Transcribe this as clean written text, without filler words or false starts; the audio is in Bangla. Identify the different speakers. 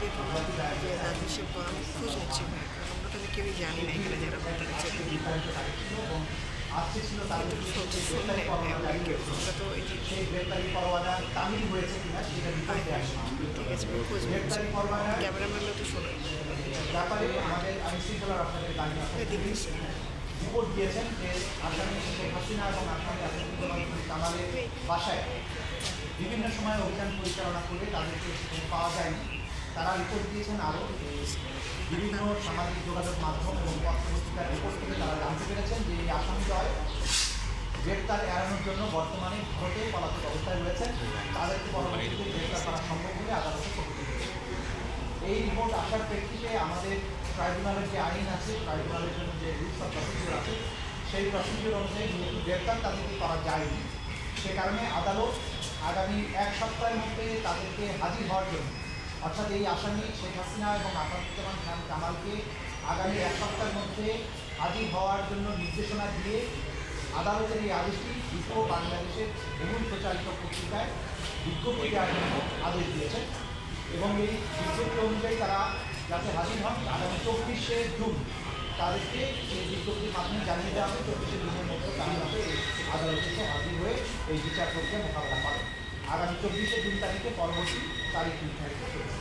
Speaker 1: দেখুন যে দাদু সে আমি খোঁজ নিচ্ছি ভাই, কারণ আমরা তাহলে কেউই জানি না এখানে যারা ভোটার আছে কিন্তু শুনলে আমরা কেউ আমরা তো এই যে ঠিক আছে আমি খোঁজ নিচ্ছি, ক্যামেরাম্যানরা তো শোনাই দেখেছি।
Speaker 2: রিপোর্ট দিয়েছেন যে আসামি শেখ হাসিনা এবং আসামি আসাদুজ্জামান কামালের বাসায় বিভিন্ন সময় অভিযান পরিচালনা করে তাদেরকে পাওয়া যায়নি। তারা রিপোর্ট দিয়েছেন আরও বিভিন্ন সামাজিক যোগাযোগ মাধ্যম এবং পত্রপত্রিকার রিপোর্ট থেকে তারা জানতে পেরেছেন যে এই আসামিদ্বয় গ্রেপ্তার এড়ানোর জন্য বর্তমানে ভারতে পলাতক অবস্থায় রয়েছেন। তাদেরকে পরবর্তীতে গ্রেপ্তার করা সম্ভব বলে আদালতে প্রকৃতি করেছে। এই রিপোর্ট আসার প্রেক্ষিতে আমাদের ট্রাইব্যুনালের যে আইন আছে, ট্রাইব্যুনালের জন্য যে রুলস অফ প্রসিডিওর আছে, সেই প্রসিডিওর অনুযায়ী যেহেতু গ্রেপ্তার তাদেরকে করা যায়নি, সে কারণে আদালত আগামী 1 সপ্তাহের মধ্যে তাদেরকে হাজির হওয়ার জন্য, অর্থাৎ এই আসামি শেখ হাসিনা এবং আসাদুজ্জামান খান কামালকে আগামী 1 সপ্তাহের মধ্যে হাজির হওয়ার জন্য নির্দেশনা দিয়ে আদালতের এই আদেশটি দুটো বাংলাদেশের বহুল প্রচারিত পত্রিকায় বিজ্ঞপ্তি দেওয়ার জন্য আদেশ দিয়েছে এবং এই বিজ্ঞপ্তি অনুযায়ী তারা যাতে হাজির হন আগামী 24শে জুন তাদেরকে এই বিজ্ঞপ্তির মাধ্যমে জানিয়ে দেওয়া হবে। 24শে জুনের মধ্যে তারা যাতে আদালতে হাজির হয়ে এই বিচার প্রক্রিয়া মোকাবেলা করেন। আগামী 24শে জুন তারিখে পরবর্তী তারিখ নির্ধারিত হয়েছে।